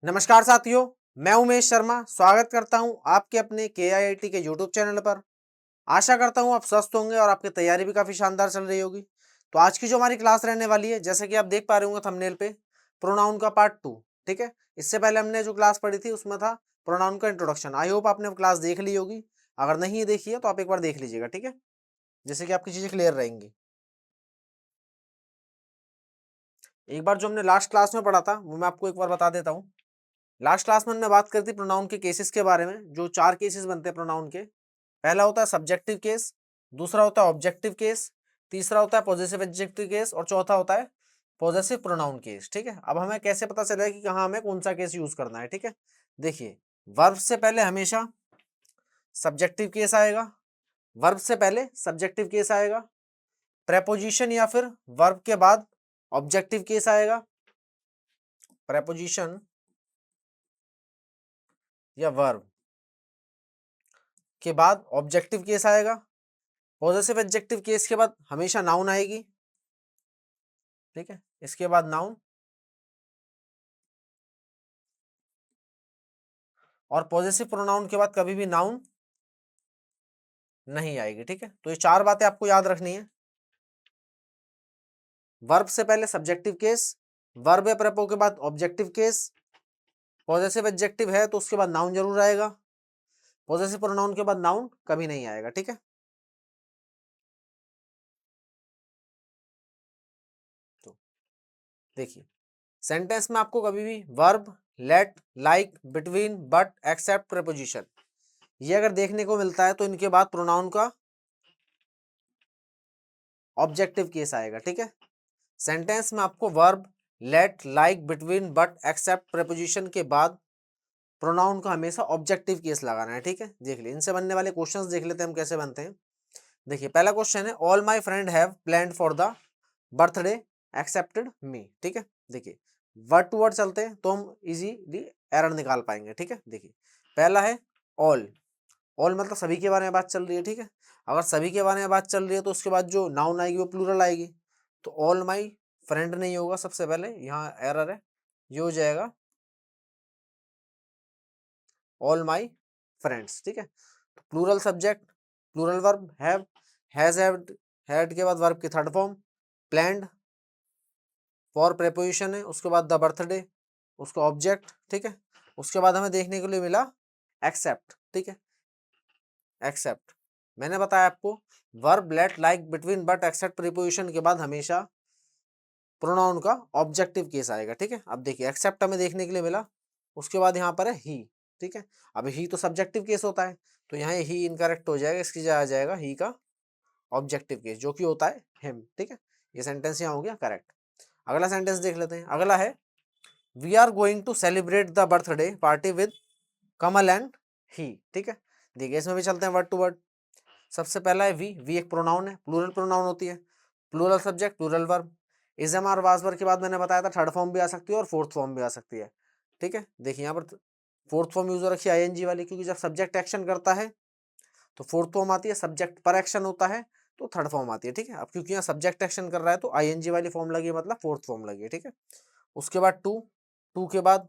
नमस्कार साथियों, मैं उमेश शर्मा स्वागत करता हूं आपके अपने KIIT के यूट्यूब चैनल पर। आशा करता हूं आप स्वस्थ होंगे और आपकी तैयारी भी काफ़ी शानदार चल रही होगी। तो आज की जो हमारी क्लास रहने वाली है, जैसे कि आप देख पा रहे होंगे थंबनेल पे, प्रोनाउन का पार्ट 2। ठीक है, इससे पहले हमने जो क्लास पढ़ी थी उसमें था प्रोनाउन का इंट्रोडक्शन। आई होप आपने वो क्लास देख ली होगी। अगर नहीं देखी है तो आप एक बार देख लीजिएगा, ठीक है, जैसे कि आपकी चीज़ें क्लियर रहेंगी। एक बार जो हमने लास्ट क्लास में पढ़ा था वो मैं आपको एक बार बता देता हूँ। लास्ट क्लास में हमने बात करी थी प्रोनाउन के केसेस के बारे में। जो 4 केसेस बनते हैं प्रोनाउन के। पहला होता है सब्जेक्टिव केस, दूसरा होता है ऑब्जेक्टिव केस, तीसरा होता है पॉजेसिव एडजेक्टिव केस और चौथा होता है पॉजेसिव प्रोनाउन केस। ठीक है, अब हमें कैसे पता चलेगा कि कहाँ हमें कौन सा केस यूज करना है। ठीक है, देखिए, वर्ब से पहले हमेशा सब्जेक्टिव केस आएगा। वर्ब से पहले सब्जेक्टिव केस आएगा। प्रेपोजिशन या फिर वर्ब के बाद ऑब्जेक्टिव केस आएगा। प्रेपोजिशन या वर्ब के बाद ऑब्जेक्टिव केस आएगा। पॉजेसिव एडजेक्टिव केस के बाद हमेशा नाउन आएगी। ठीक है, इसके बाद नाउन और पॉजेसिव प्रोनाउन के बाद कभी भी नाउन नहीं आएगी। ठीक है, तो ये 4 बातें आपको याद रखनी है। वर्ब से पहले सब्जेक्टिव केस, वर्ब या प्रेपो के बाद ऑब्जेक्टिव केस, पॉजेसिव एडजेक्टिव है तो उसके बाद नाउन जरूर आएगा, पॉजेसिव प्रोनाउन के बाद नाउन कभी नहीं आएगा। ठीक है, तो देखिए, सेंटेंस में आपको कभी भी verb, let, like, between, but, except, preposition, ये अगर देखने को मिलता है तो इनके बाद प्रोनाउन का ऑब्जेक्टिव केस आएगा। ठीक है, सेंटेंस में आपको verb, let, like, between, but, except, preposition के बाद प्रोनाउन का हमेशा ऑब्जेक्टिव केस लगाना है। ठीक है, देख लिए इनसे बनने वाले क्वेश्चंस देख लेते हैं हम कैसे बनते हैं। देखिए, पहला क्वेश्चन है all my friend have planned for the birthday accepted मी। ठीक है, देखिए, वर्ड टू वर्ड चलते हैं तो हम इजीली एरर निकाल पाएंगे। ठीक है, देखिए, पहला है ऑल। ऑल मतलब सभी के बारे में बात चल रही है। ठीक है, अगर सभी के बारे में बात चल रही है तो उसके बाद जो नाउन आएगी वो प्लूरल आएगी। तो ऑल माई फ्रेंड नहीं होगा, सबसे पहले यहाँ एरर है, ये हो जाएगा ऑल माई फ्रेंड्स। ठीक है, तो plural subject, plural verb have, has, had के बाद वर्ब की third form, planned for preposition है, उसके बाद द बर्थडे उसका ऑब्जेक्ट। ठीक है, उसके बाद हमें देखने के लिए मिला एक्सेप्ट। ठीक है, एक्सेप्ट मैंने बताया आपको, verb, let, like, between, but, except, preposition के बाद हमेशा प्रोनाउन का ऑब्जेक्टिव केस आएगा। ठीक है, अब देखिए, एक्सेप्ट हमें देखने के लिए मिला, उसके बाद यहाँ पर है ही। ठीक है, अब ही तो सब्जेक्टिव केस होता है तो यहाँ ही इनकरेक्ट हो जाएगा, इसकी जगह आ जाएगा ही का ऑब्जेक्टिव केस जो कि होता है हिम। ठीक है, ये सेंटेंस यहाँ हो गया करेक्ट। अगला सेंटेंस देख लेते हैं। अगला है we are going to celebrate the birthday party with Kamal and he. ठीक है, देखिए, इसमें भी चलते हैं वर्ड टू वर्ड। सबसे पहला है वी एक प्रोनाउन है, प्लूरल प्रोनाउन होती है, plural subject, plural verb. Is am are was verb के बाद मैंने बताया था थर्ड फॉर्म भी आ सकती है और फोर्थ फॉर्म भी आ सकती है। ठीक है, देखिए यहाँ पर फोर्थ फॉर्म यूज रखी है ING वाली, क्योंकि जब सब्जेक्ट एक्शन करता है तो फोर्थ फॉर्म आती है, सब्जेक्ट पर एक्शन होता है तो थर्ड फॉर्म आती है। ठीक है, अब क्योंकि यहाँ सब्जेक्ट एक्शन कर रहा है तो ING वाली फॉर्म लगी है, मतलब फोर्थ फॉर्म लगी है। ठीक है, उसके बाद टू, टू के बाद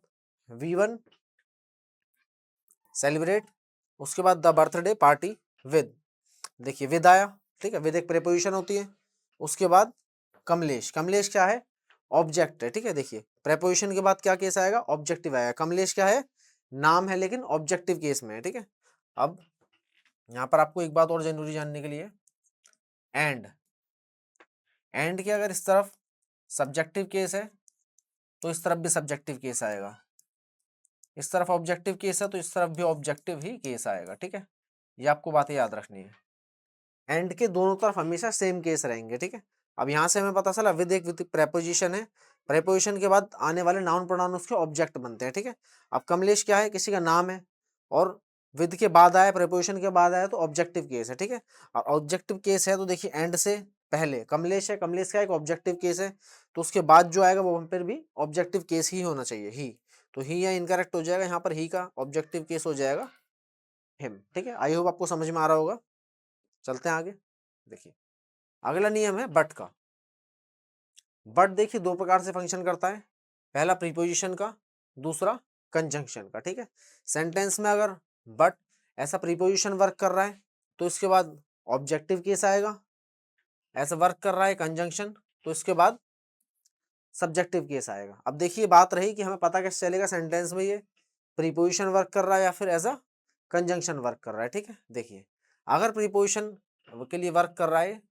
V1 सेलिब्रेट, उसके बाद द बर्थडे पार्टी विद, देखिए विद आया। ठीक है, विद एक प्रेपोजिशन होती है। उसके बाद कमलेश, कमलेश क्या है, ऑब्जेक्ट है। ठीक है, देखिए, प्रेपोजिशन के बाद क्या केस आएगा, ऑब्जेक्टिव आएगा। कमलेश क्या है, नाम है लेकिन ऑब्जेक्टिव केस में है। ठीक है, अब यहाँ पर आपको एक बात और जरूरी जानने के लिए, एंड, एंड के अगर इस तरफ सब्जेक्टिव केस है तो इस तरफ भी सब्जेक्टिव केस आएगा, इस तरफ ऑब्जेक्टिव केस है तो इस तरफ भी ऑब्जेक्टिव ही केस आएगा। ठीक है, ये आपको बातें याद रखनी है। एंड के दोनों तरफ हमेशा सेम केस रहेंगे। ठीक है, अब यहाँ से हमें पता चला विद एक विद प्रेपोजिशन है, प्रेपोजिशन के बाद आने वाले नाउन प्रोनाउन उसके ऑब्जेक्ट बनते हैं। ठीक है, अब कमलेश क्या है, किसी का नाम है और विद के बाद आया, प्रेपोजिशन के बाद आया तो ऑब्जेक्टिव केस है। ठीक है, और ऑब्जेक्टिव केस है तो देखिए एंड से पहले कमलेश है, कमलेश का एक ऑब्जेक्टिव केस है तो उसके बाद जो आएगा वो फिर भी ऑब्जेक्टिव केस ही होना चाहिए, ही। तो ही या इनकरेक्ट हो जाएगा, यहाँ पर ही का ऑब्जेक्टिव केस हो जाएगा हिम। ठीक है, आई होप आपको समझ में आ रहा होगा। चलते हैं आगे। देखिए, अगला नियम है बट का। बट देखिए दो प्रकार से फंक्शन करता है, पहला प्रीपोजिशन का, दूसरा कंजंक्शन का, ठीक है। सेंटेंस में अगर बट ऐसा प्रीपोजिशन वर्क कर रहा है तो इसके बाद ऑब्जेक्टिव केस आएगा, ऐसा वर्क कर रहा है कंजंक्शन तो इसके बाद सब्जेक्टिव केस आएगा। अब देखिए बात रही कि हमें पता कैसे चलेगा सेंटेंस में ये प्रीपोजिशन वर्क कर रहा है या फिर एज अ कंजंक्शन वर्क कर रहा है, ठीक है। देखिए अगर प्रीपोजिशन के लिए वर्क कर रहा है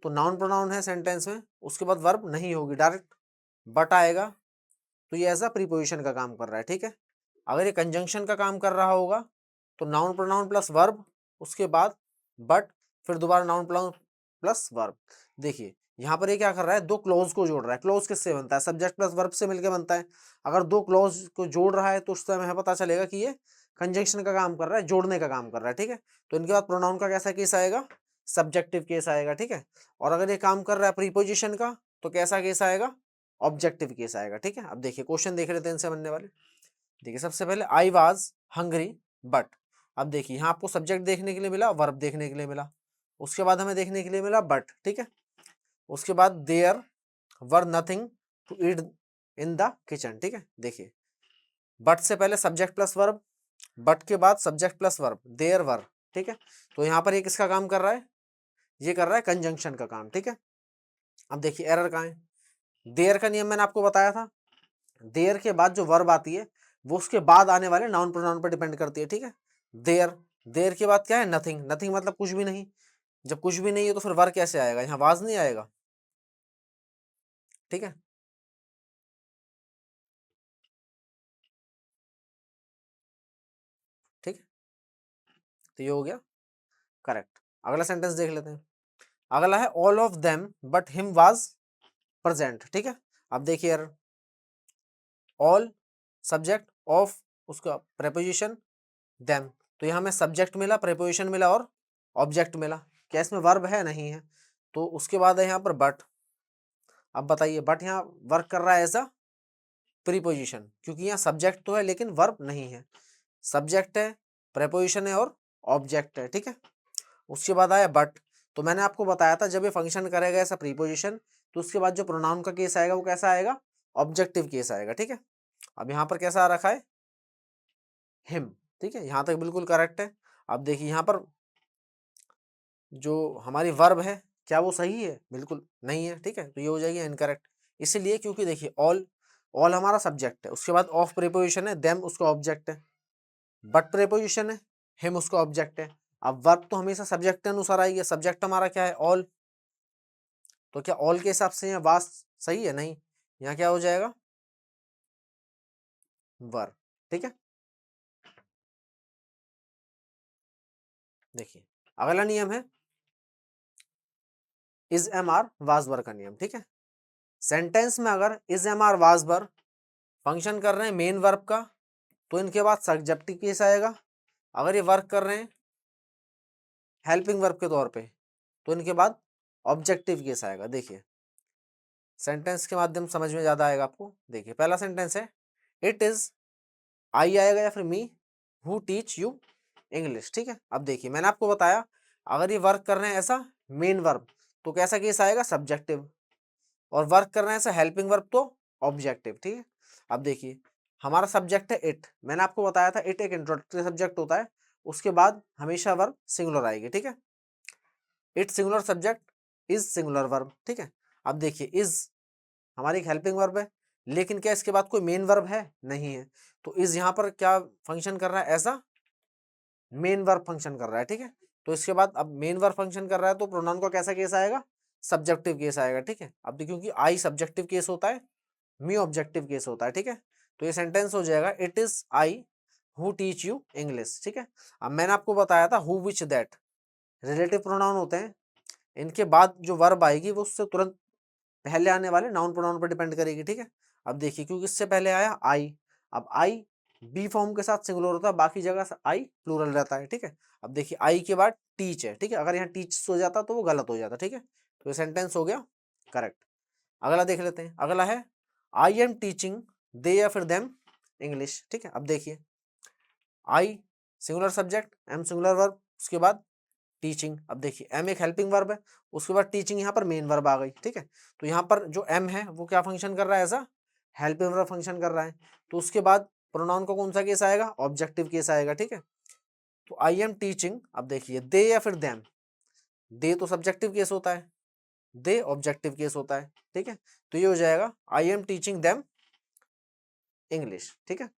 तो नाउन प्रोनाउन है सेंटेंस में, उसके बाद वर्ब नहीं होगी, डायरेक्ट बट आएगा, तो ये एज अ प्रीपोजिशन का काम कर रहा है, ठीक है। अगर ये कंजंक्शन का काम कर रहा होगा तो नाउन प्रोनाउन प्लस वर्ब, उसके बाद बट, फिर दोबारा नाउन प्रोनाउन प्लस वर्ब। देखिए यहाँ पर ये क्या कर रहा है, दो क्लोज को जोड़ रहा है। क्लोज किससे बनता है, सब्जेक्ट प्लस वर्ब से मिलकर बनता है। अगर दो क्लोज को जोड़ रहा है तो उस समय हमें पता चलेगा कि ये कंजंक्शन का काम कर रहा है, जोड़ने का काम कर रहा है, ठीक है। तो इनके बाद प्रोनाउन का कैसा केस आएगा, सब्जेक्टिव केस आएगा, ठीक है। और अगर ये काम कर रहा है प्रीपोजिशन का तो कैसा केस आएगा, ऑब्जेक्टिव केस आएगा, ठीक है। अब देखिए क्वेश्चन देख लेते हैं इनसे बनने वाले। देखिए सबसे पहले आई वाज हंग्री बट, अब देखिए यहाँ आपको सब्जेक्ट देखने के लिए मिला, वर्ब देखने के लिए मिला, उसके बाद हमें देखने के लिए मिला बट, ठीक है। उसके बाद there were nothing to eat in the kitchen, ठीक है। देखिए बट से पहले सब्जेक्ट प्लस वर्ब, बट के बाद subject plus verb, there were, ठीक है। तो यहाँ पर ये किसका काम कर रहा है, ये कर रहा है कंजंक्शन का काम, ठीक है। अब देखिए एरर कहाँ है, देयर का नियम मैंने आपको बताया था, देयर के बाद जो वर्ब आती है वो उसके बाद आने वाले नाउन प्रोनाउन पर डिपेंड करती है, ठीक है। देयर, देयर के बाद क्या है, नथिंग, नथिंग मतलब कुछ भी नहीं। जब कुछ भी नहीं है तो फिर वर्ब कैसे आएगा, यहाँ वाज नहीं आएगा, ठीक है। ठीक है, तो ये हो गया करेक्ट। अगला सेंटेंस देख लेते हैं। अगला है all of them but him was present, ठीक है। अब देखिए यार, ऑल सब्जेक्ट, ऑफ उसका प्रेपोजिशन, देम, तो यहाँ में सब्जेक्ट मिला, प्रेपोजिशन मिला और ऑब्जेक्ट मिला। क्या इसमें वर्ब है, नहीं है, तो उसके बाद है यहाँ पर बट। अब बताइए बट यहाँ वर्क कर रहा है एज अ प्रीपोजिशन, क्योंकि यहाँ सब्जेक्ट तो है लेकिन वर्ब नहीं है, सब्जेक्ट है, प्रेपोजिशन है और ऑब्जेक्ट है, ठीक है। उसके बाद आया बट, तो मैंने आपको बताया था जब ये फंक्शन करेगा ऐसा प्रीपोजिशन तो उसके बाद जो प्रोनाउन का केस आएगा वो कैसा आएगा, ऑब्जेक्टिव केस आएगा, ठीक है। अब यहाँ पर कैसा आ रखा है, हिम, ठीक है, यहाँ तक बिल्कुल करेक्ट है। अब देखिए यहाँ पर जो हमारी वर्ब है क्या वो सही है, बिल्कुल नहीं है, ठीक है, तो ये हो जाएगी इनकरेक्ट। इसलिए क्योंकि देखिए ऑल, ऑल हमारा सब्जेक्ट है, उसके बाद ऑफ प्रीपोजिशन है, देम उसका ऑब्जेक्ट है, बट प्रीपोजिशन है, हिम उसका ऑब्जेक्ट है। अब वर्ब तो हमेशा सब्जेक्ट के अनुसार आएगी, सब्जेक्ट हमारा क्या है, ऑल, तो क्या ऑल के हिसाब से यहाँ वास सही है, नहीं, यहाँ क्या हो जाएगा, वर्ब, ठीक है। देखिए अगला नियम है is am are was were का नियम, ठीक है। सेंटेंस में अगर is am are was were function कर रहे हैं मेन वर्ब का तो इनके बाद सब्जेक्टिव केस आएगा। अगर ये वर्क कर रहे हैं हेल्पिंग वर्ब के तौर पे तो इनके बाद ऑब्जेक्टिव केस आएगा। देखिए सेंटेंस के माध्यम समझ में ज्यादा आएगा आपको। देखिए पहला सेंटेंस है इट इज, आई आएगा या फिर me who teach you English, ठीक है। अब देखिए मैंने आपको बताया अगर ये वर्क कर रहे हैं ऐसा मेन वर्ब तो कैसा केस आएगा, सब्जेक्टिव, और वर्क कर रहे हैं ऐसा हेल्पिंग वर्ब तो ऑब्जेक्टिव, ठीक है। अब देखिए हमारा सब्जेक्ट है इट, मैंने आपको बताया था इट एक इंट्रोडक्टरी सब्जेक्ट होता है, उसके बाद हमेशा वर्ब सिंगुलर आएगी, ठीक है। It singular subject, is singular verb, ठीक है। अब देखिए इज हमारी एक हेल्पिंग वर्ब है लेकिन क्या इसके बाद कोई मेन वर्ब है, नहीं है, तो इज यहाँ पर क्या फंक्शन कर रहा है, ऐसा मेन वर्ब फंक्शन कर रहा है, ठीक है। तो इसके बाद अब मेन वर्ब फंक्शन कर रहा है तो प्रोनाउन का कैसा केस आएगा, सब्जेक्टिव केस आएगा, ठीक है। अब देखिए क्योंकि आई सब्जेक्टिव केस होता है, मी ऑब्जेक्टिव केस होता है, ठीक है। तो ये सेंटेंस हो जाएगा it is I who teach you English, ठीक है। अब मैंने आपको बताया था who which that relative pronoun होते हैं, इनके बाद जो वर्ब आएगी वो उससे तुरंत पहले आने वाले नाउन प्रोनाउन पर डिपेंड करेगी, ठीक है। अब देखिए क्योंकि इससे पहले आया आई, अब आई बी फॉर्म के साथ सिंगुलर होता है, बाकी जगह आई प्लूरल रहता है, ठीक है। अब देखिए आई के बाद टीच है, ठीक है, अगर यहाँ टीच हो जाता तो वो गलत हो जाता, ठीक है। तो ये सेंटेंस हो गया करेक्ट। अगला देख लेते हैं। अगला है आई एम टीचिंग दे या फिर देम इंग्लिश, ठीक है। अब देखिए I singular subject, am singular verb, उसके बाद टीचिंग। अब देखिए एम एक हेल्पिंग वर्ब है, उसके बाद टीचिंग यहाँ पर मेन वर्ब आ गई, ठीक है। तो यहाँ पर जो एम है वो क्या फंक्शन कर रहा है, ऐसा हेल्पिंग वर्ब फंक्शन कर रहा है। तो उसके बाद प्रोनाउन का कौन सा केस आएगा, ऑब्जेक्टिव केस आएगा, ठीक है। तो आई एम टीचिंग, अब देखिए दे या फिर देम, दे तो सब्जेक्टिव केस होता है, दे ऑब्जेक्टिव केस होता है, ठीक है। तो ये हो जाएगा I am teaching them English, ठीक है।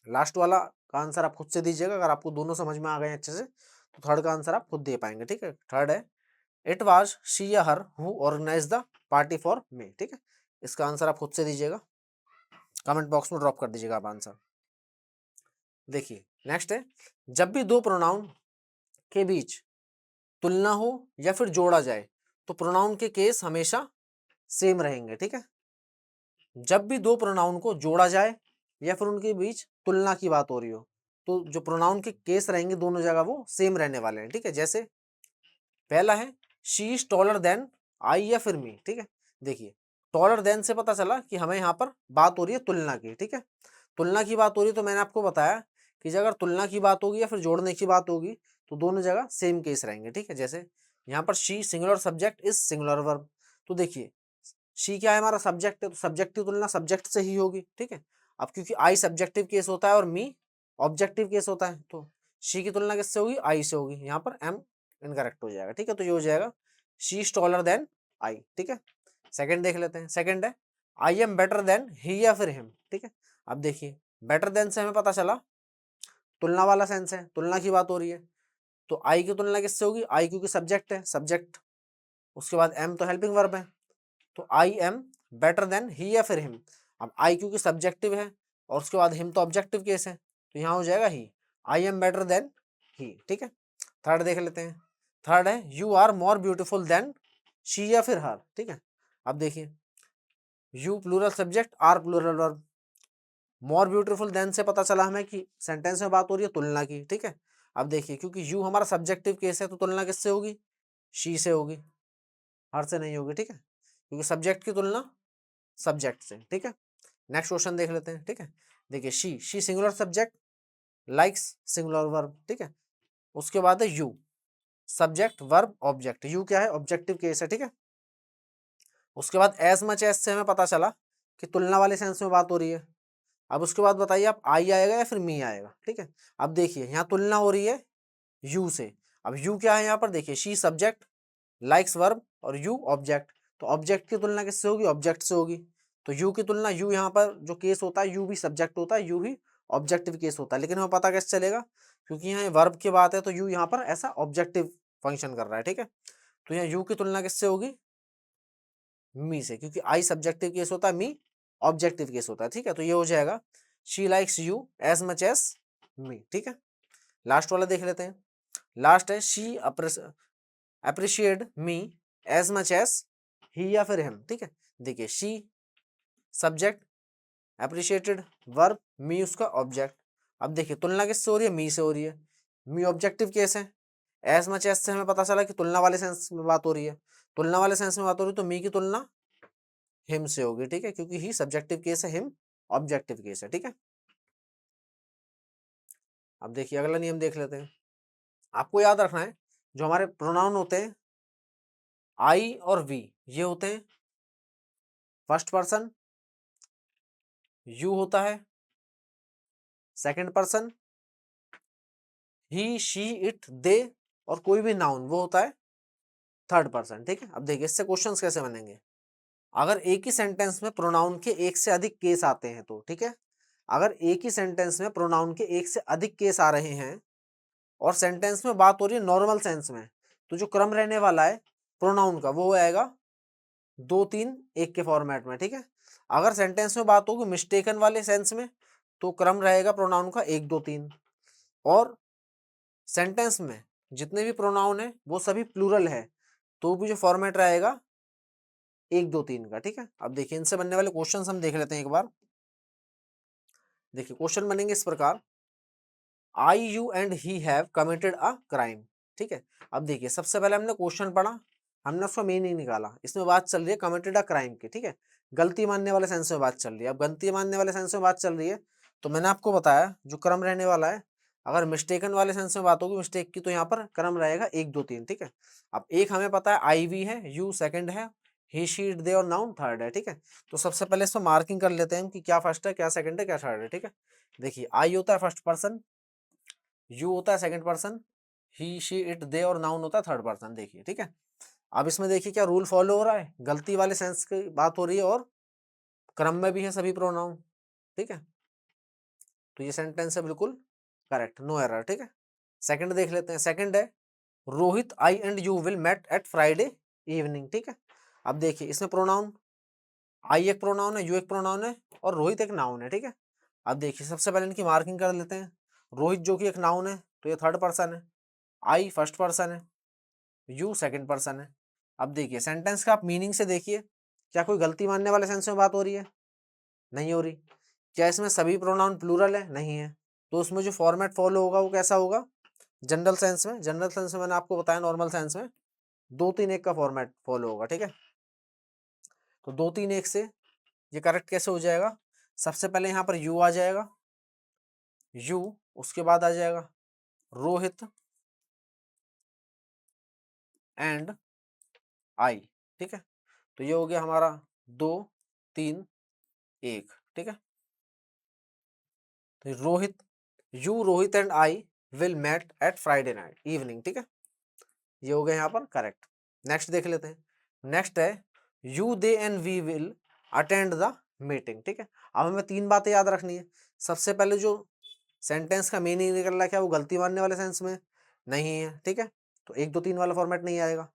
लास्ट वाला का आंसर आप खुद से दीजिएगा, अगर आपको दोनों समझ में आ गए अच्छे से तो थर्ड का आंसर आप खुद दे पाएंगे, ठीक है। थर्ड है इट वाज शी या her who organize the party for me, ठीक है। इसका आंसर आप खुद से दीजिएगा, कमेंट बॉक्स में ड्रॉप कर दीजिएगा आप आंसर। देखिए नेक्स्ट है, जब भी दो प्रोनाउन के बीच तुलना हो या फिर जोड़ा जाए तो प्रोनाउन के केस हमेशा सेम रहेंगे, ठीक है। जब भी दो प्रोनाउन को जोड़ा जाए या फिर उनके बीच तुलना की बात हो रही हो तो जो प्रोनाउन के केस रहेंगे दोनों जगह वो सेम रहने वाले हैं, ठीक है। जैसे पहला है she is taller than I या फिर मी, ठीक है। देखिए टॉलर देन से पता चला कि हमें यहाँ पर बात हो रही है तुलना की, ठीक है। तुलना की बात हो रही है तो मैंने आपको बताया कि अगर तुलना की बात होगी या फिर जोड़ने की बात होगी तो दोनों जगह सेम केस रहेंगे, ठीक है। जैसे यहाँ पर she singular subject is singular verb, तो देखिए शी क्या है, हमारा सब्जेक्ट है, तो सब्जेक्ट की तुलना सब्जेक्ट से ही होगी, ठीक है। अब क्योंकि आई सब्जेक्टिव केस होता है और मी ऑब्जेक्टिव केस होता है तो शी की तुलना किससे होगी, आई से होगी, यहाँ पर एम इनकरेक्ट हो जाएगा, ठीक है। तो ये हो जाएगा she is taller than I, ठीक है। सेकंड देख लेते हैं, सेकंड है I am better than he या फिर हिम, ठीक है। अब देखिए बेटर देन से हमें पता चला तुलना वाला सेंस है, तुलना की बात हो रही है, तो आई की तुलना किससे होगी, आई क्योंकि सब्जेक्ट है, सब्जेक्ट, उसके बाद एम तो हेल्पिंग वर्ब है, तो I am better than he या फिर हिम। अब आई क्योंकि सब्जेक्टिव है और उसके बाद हिम तो ऑब्जेक्टिव केस है तो यहाँ हो जाएगा ही, I am better than he, ठीक है। थर्ड देख लेते हैं, थर्ड है you are more beautiful than she या फिर हर, ठीक है। अब देखिए you plural subject, are plural verb, more beautiful than से पता चला हमें कि सेंटेंस में बात हो रही है तुलना की, ठीक है। अब देखिए क्योंकि यू हमारा सब्जेक्टिव केस है तो तुलना किससे होगी, शी से होगी, हर से नहीं होगी, ठीक है, क्योंकि सब्जेक्ट की तुलना सब्जेक्ट से, ठीक है। नेक्स्ट क्वेश्चन देख लेते हैं, ठीक है। देखिए she singular subject, likes singular verb, ठीक है। उसके बाद है you subject verb object, you क्या है, ऑब्जेक्टिव केस है, ठीक है। उसके बाद एज मच एज से हमें पता चला कि तुलना वाले सेंस में बात हो रही है। अब उसके बाद बताइए आप आई आएगा या फिर मी आएगा, ठीक है। अब देखिए यहाँ तुलना हो रही है यू से, अब यू क्या है यहाँ पर, देखिए शी सब्जेक्ट, लाइक्स वर्ब और यू ऑब्जेक्ट, तो ऑब्जेक्ट की तुलना किससे होगी, ऑब्जेक्ट से होगी, तो यू की तुलना, यू यहाँ पर जो केस होता है यू भी सब्जेक्ट होता है, यू भी ऑब्जेक्टिव केस होता है, लेकिन हमें पता कैसे चलेगा, क्योंकि यहाँ वर्ब की बात है तो यू यहाँ पर ऐसा ऑब्जेक्टिव फंक्शन कर रहा है, ठीक है। तो यहाँ यू की तुलना किससे होगी, मी से, क्योंकि आई सब्जेक्टिव केस होता है, मी ऑब्जेक्टिव केस होता है, ठीक है। तो ये हो जाएगा she likes you as much as me, ठीक है। लास्ट वाला देख लेते हैं, लास्ट है she appreciate me as much as he या फिर हिम, ठीक है। देखिए she subject, appreciated verb, me उसका ऑब्जेक्ट। अब देखिए तुलना किससे हो रही है, मी से हो रही है, मी ऑब्जेक्टिव केस है, एज मच एज से हमें पता चला कि तुलना वाले सेंस में बात हो रही है, तुलना वाले सेंस में बात हो रही है तो मी की तुलना हिम से होगी, ठीक है, क्योंकि ही सब्जेक्टिव केस है, हिम ऑब्जेक्टिव केस है, ठीक है। अब देखिए अगला नियम देख लेते हैं, आपको याद रखना है जो हमारे प्रोनाउन होते हैं आई और वी, ये होते हैं फर्स्ट पर्सन, यू होता है second person, he she it they, और कोई भी नाउन वो होता है थर्ड पर्सन, ठीक है। अब देखिए इससे क्वेश्चंस कैसे बनेंगे, अगर एक ही सेंटेंस में प्रोनाउन के एक से अधिक केस आते हैं तो, ठीक है, अगर एक ही सेंटेंस में प्रोनाउन के एक से अधिक केस आ रहे हैं और सेंटेंस में बात हो रही है नॉर्मल सेंस में, तो जो क्रम रहने वाला है प्रोनाउन का वो आएगा 2-3-1 के फॉर्मेट में, ठीक है। अगर सेंटेंस में बात होगी मिस्टेकन वाले सेंस में तो क्रम रहेगा प्रोनाउन का 1-2-3, और सेंटेंस में जितने भी प्रोनाउन है वो सभी प्लूरल है तो भी जो फॉर्मेट रहेगा 1-2-3 का, ठीक है। अब देखिए इनसे बनने वाले क्वेश्चन हम देख लेते हैं एक बार। देखिए क्वेश्चन बनेंगे इस प्रकार, I you and he have committed a crime, ठीक है। अब देखिए सबसे पहले हमने क्वेश्चन पढ़ा, हमने उसका मीनिंग निकाला, इसमें बात चल रही है कमिटेड अ क्राइम की, ठीक है, गलती मानने वाले सेंस में बात चल रही है। अब गलती मानने वाले सेंस में बात चल रही है तो मैंने आपको बताया जो क्रम रहने वाला है, अगर मिस्टेकन वाले सेंस में बात होगी मिस्टेक की तो यहाँ पर क्रम रहेगा 1-2-3, ठीक है। अब एक हमें पता है आई वी है, यू सेकंड है, ही शी इट दे और नाउन थर्ड है, ठीक है। तो सबसे पहले इसमें मार्किंग कर लेते हैं कि क्या फर्स्ट है, क्या सेकंड है, क्या थर्ड है, ठीक है। देखिए आई होता है फर्स्ट पर्सन, यू होता है second person, he she it they और नाउन होता है थर्ड पर्सन, देखिए, ठीक है। अब इसमें देखिए क्या रूल फॉलो हो रहा है, गलती वाले सेंस की बात हो रही है और क्रम में भी है सभी प्रोनाउन, ठीक है। तो ये सेंटेंस है बिल्कुल करेक्ट, नो एरर, ठीक है। सेकंड देख लेते हैं, सेकंड है Rohit I and you will met at Friday evening, ठीक है। अब देखिए इसमें प्रोनाउन आई एक प्रोनाउन है, यू एक प्रोनाउन है और रोहित एक नाउन है, ठीक है। अब देखिए सबसे पहले इनकी मार्किंग कर लेते हैं। रोहित जो कि एक नाउन है तो ये थर्ड पर्सन है, आई फर्स्ट पर्सन है, यू सेकंड पर्सन है। अब देखिए सेंटेंस का आप मीनिंग से देखिए, क्या कोई गलती मानने वाले सेंस में बात हो रही है, नहीं हो रही। क्या इसमें सभी प्रोनाउन प्लूरल है, नहीं है। तो उसमें जो फॉर्मेट फॉलो होगा वो कैसा होगा, जनरल सेंस में, जनरल सेंस में मैंने आपको बताया नॉर्मल सेंस में 2-3-1 का फॉर्मेट फॉलो होगा, ठीक है। तो 2-3-1 से ये करेक्ट कैसे हो जाएगा, सबसे पहले यहाँ पर यू आ जाएगा, यू, उसके बाद आ जाएगा रोहित एंड आई, ठीक है। तो ये हो गया हमारा 2-3-1, ठीक है। तो Rohit, you Rohit and I will met at Friday night evening, ठीक है। ये हो गया यहाँ पर करेक्ट। नेक्स्ट देख लेते हैं, नेक्स्ट है you they and we will attend the meeting, ठीक है। अब हमें 3 बातें याद रखनी है। सबसे पहले जो सेंटेंस का मीनिंग निकल रहा है क्या वो गलती मानने वाले सेंस में नहीं है, ठीक है। तो 1-2-3 वाला फॉर्मेट नहीं आएगा।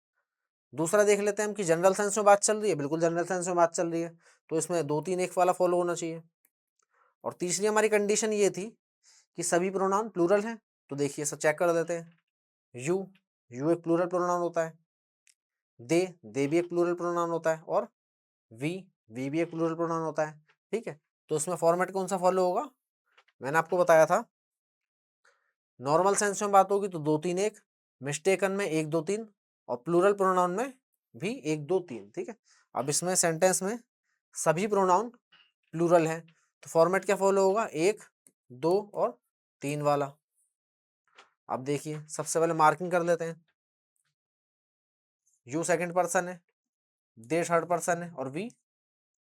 दूसरा देख लेते हैं हम कि जनरल सेंस में बात चल रही है, बिल्कुल जनरल सेंस में बात चल रही है, तो इसमें 2-3-1 वाला फॉलो होना चाहिए। और तीसरी हमारी कंडीशन ये थी कि सभी प्रोनाउन प्लूरल हैं। तो देखिए सब चेक कर देते हैं, यू, यू एक प्लूरल प्रोनाउन होता है, दे भी एक प्लूरल प्रोनाउन होता है और वी भी एक प्लूरल प्रोनाउन होता है, ठीक है। तो इसमें फॉर्मेट कौन सा फॉलो होगा, मैंने आपको बताया था नॉर्मल सेंस में बात होगी तो 2-3-1, मिस्टेकन में 1-2-3 और प्लूरल प्रोनाउन में भी 1-2-3, ठीक है। अब इसमें सेंटेंस में सभी प्रोनाउन प्लूरल है तो फॉर्मेट क्या फॉलो होगा, 1-2 और 3 वाला। अब देखिए सबसे पहले मार्किंग कर लेते हैं, यू सेकंड पर्सन है, दे थर्ड पर्सन है और वी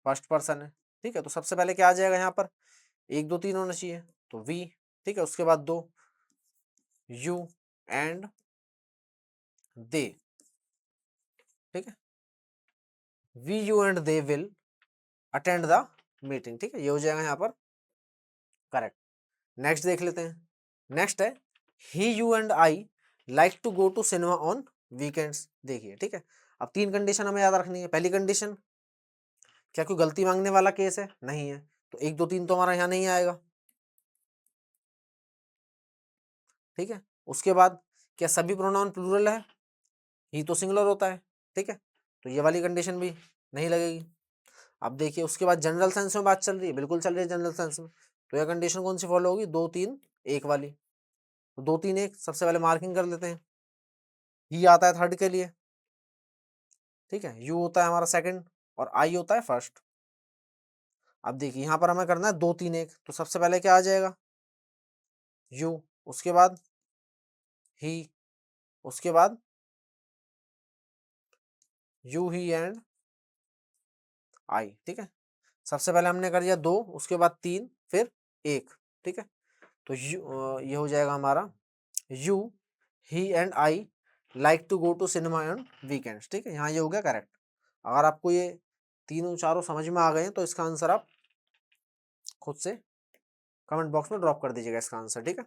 फर्स्ट पर्सन है, ठीक है। तो सबसे पहले क्या आ जाएगा यहाँ पर, 1-2-3 होना चाहिए तो वी, ठीक है। उसके बाद 2 यू एंड दे, ठीक है। We you and they will attend the meeting, ठीक है। ये हो जाएगा यहाँ पर करेक्ट। नेक्स्ट देख लेते हैं, नेक्स्ट है he you and I like to go to cinema on weekends, देखिए, ठीक है। अब 3 कंडीशन हमें याद रखनी है। पहली कंडीशन, क्या कोई गलती मांगने वाला केस है, नहीं है, तो 1-2-3 तो हमारा यहाँ नहीं आएगा, ठीक है। उसके बाद क्या सभी प्रोनाउन प्लूरल है, ही तो सिंगुलर होता है, ठीक है। तो ये वाली कंडीशन भी नहीं लगेगी। अब देखिए उसके बाद जनरल सेंस में बात चल रही है, बिल्कुल चल रही है जनरल सेंस में, तो यह कंडीशन कौन सी फॉलो होगी, 2-3-1 वाली। तो 2-3-1 सबसे पहले मार्किंग कर लेते हैं, ही आता है थर्ड के लिए, ठीक है, यू होता है हमारा सेकंड और आई होता है फर्स्ट। अब देखिए यहाँ पर हमें करना है 2-3-1, तो सबसे पहले क्या आ जाएगा, यू, उसके बाद ही, उसके बाद यू ही एंड आई, ठीक है। सबसे पहले हमने कर दिया 2, उसके बाद 3, फिर 1, ठीक है। तो ये हो जाएगा हमारा you he and I like to go to cinema on weekends, ठीक है। यहाँ ये हो गया करेक्ट। अगर आपको ये तीनों चारों समझ में आ गए हैं तो इसका आंसर आप खुद से कमेंट बॉक्स में ड्रॉप कर दीजिएगा इसका आंसर, ठीक है।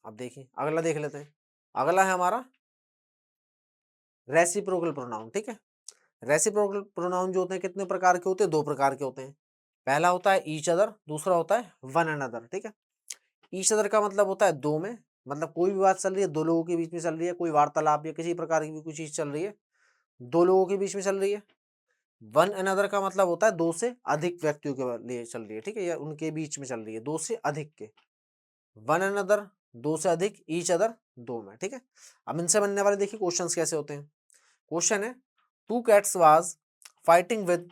अब देखिए अगला देख लेते हैं, अगला है हमारा रेसिप्रोकल प्रोनाउन, ठीक है। रेसिप्रोकल प्रोनाउन जो होते हैं कितने प्रकार के होते हैं, 2 प्रकार के होते हैं। पहला होता है ईच अदर, दूसरा होता है वन अनदर, ठीक है। ईच अदर का मतलब होता है दो में, मतलब कोई भी बात चल रही है, 2 लोगों के बीच में चल रही है, कोई वार्तालाप या किसी प्रकार की भी कोई चीज चल रही है, 2 लोगों के बीच में चल रही है। वन अनदर का मतलब होता है 2 से अधिक व्यक्तियों के लिए चल रही है, ठीक है, या उनके बीच में चल रही है, 2 से अधिक के। वन अनदर 2 से अधिक, ईच अदर 2 में, ठीक है। अब इनसे बनने वाले देखिए क्वेश्चंस कैसे होते हैं। क्वेश्चन है 2 cats was fighting with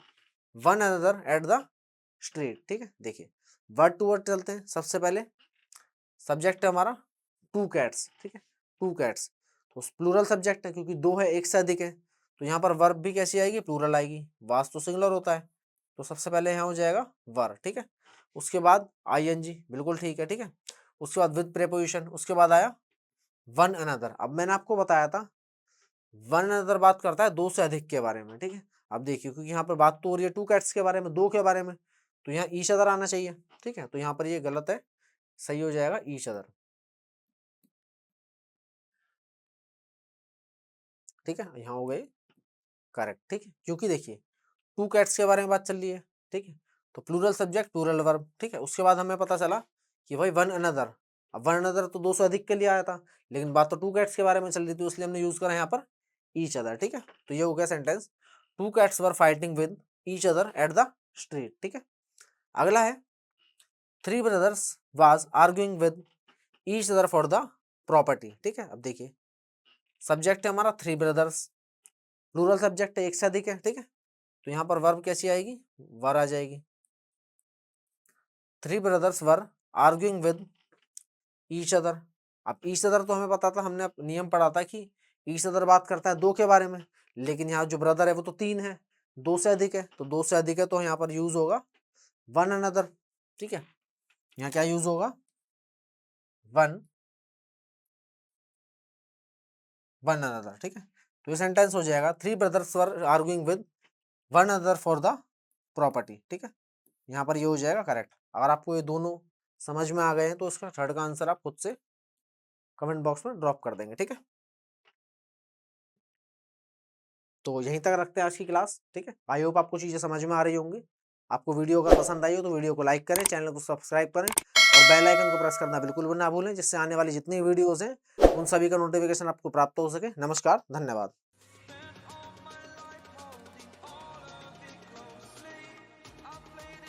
one another at the street, ठीक है। देखिए वर्ड टू वर्ड चलते हैं। सबसे पहले सब्जेक्ट है हमारा 2 cats, ठीक है, 2 cats, तो प्लूरल सब्जेक्ट है क्योंकि 2 है, 1 से अधिक है, तो यहाँ पर वर्ब भी कैसी आएगी, प्लूरल आएगी, वाज तो सिंगुलर होता है, तो सबसे पहले यहाँ हो जाएगा वर, ठीक है। उसके बाद आईएनजी, बिल्कुल ठीक है, ठीक है। उसके बाद विद प्रेपोजिशन, उसके बाद आया वन अनदर। अब मैंने आपको बताया था वन अनदर बात करता है दो से अधिक के बारे में, ठीक है। अब देखिए क्योंकि यहाँ पर बात तो हो रही है टू कैट्स के बारे में, दो के बारे में, तो यहाँ ईच अदर आना चाहिए, ठीक है। तो यहाँ पर ये गलत है, सही हो जाएगा ईच अदर, ठीक है। यहाँ हो गए करेक्ट, ठीक है। क्योंकि देखिए टू कैट्स के बारे में बात चल रही है, ठीक है। तो प्लूरल सब्जेक्ट प्लूरल वर्ब, ठीक है। उसके बाद हमें पता चला कि भाई वन अनदर, अब वन अनदर तो दो से अधिक के लिए आया था, लेकिन बात तो टू कैट्स के बारे में चल रही थी, इसलिए हमने यूज करा यहाँ पर ईच अदर, ठीक है। तो ये हो गया sentence, two cats were fighting with each other at the street, ठीक है। अगला है three brothers was arguing with each other for the property, ठीक है। अब देखिए सब्जेक्ट है हमारा थ्री ब्रदर्स, प्लूरल सब्जेक्ट है, एक से अधिक है, ठीक है। तो यहाँ पर वर्ब कैसी आएगी, वर आ जाएगी। Three brothers were arguing with each other. अब ईच अदर तो हमें पता था, हमने नियम पढ़ा था कि ईच अदर बात करता है दो के बारे में, लेकिन यहाँ जो ब्रदर है वो तो तीन है, दो से अधिक है, तो दो से अधिक है तो यहाँ पर यूज होगा वन अनदर, ठीक है। यहाँ क्या यूज होगा, वन वन अनदर, ठीक है। तो ये सेंटेंस हो जाएगा three brothers were arguing with one another for the property, ठीक है। यहाँ पर ये हो जाएगा करेक्ट। अगर आपको ये दोनों समझ में आ गए हैं तो इसका थर्ड का आंसर आप खुद से कमेंट बॉक्स में ड्रॉप कर देंगे, ठीक है। तो यहीं तक रखते हैं आज की क्लास, ठीक है। आई होप आपको चीज़ें समझ में आ रही होंगी। आपको वीडियो अगर पसंद आई हो तो वीडियो को लाइक करें, चैनल को सब्सक्राइब करें और बेल आइकन को प्रेस करना बिल्कुल भी ना भूलें, जिससे आने वाली जितनी वीडियोज़ हैं उन सभी का नोटिफिकेशन आपको प्राप्त हो सके। नमस्कार, धन्यवाद।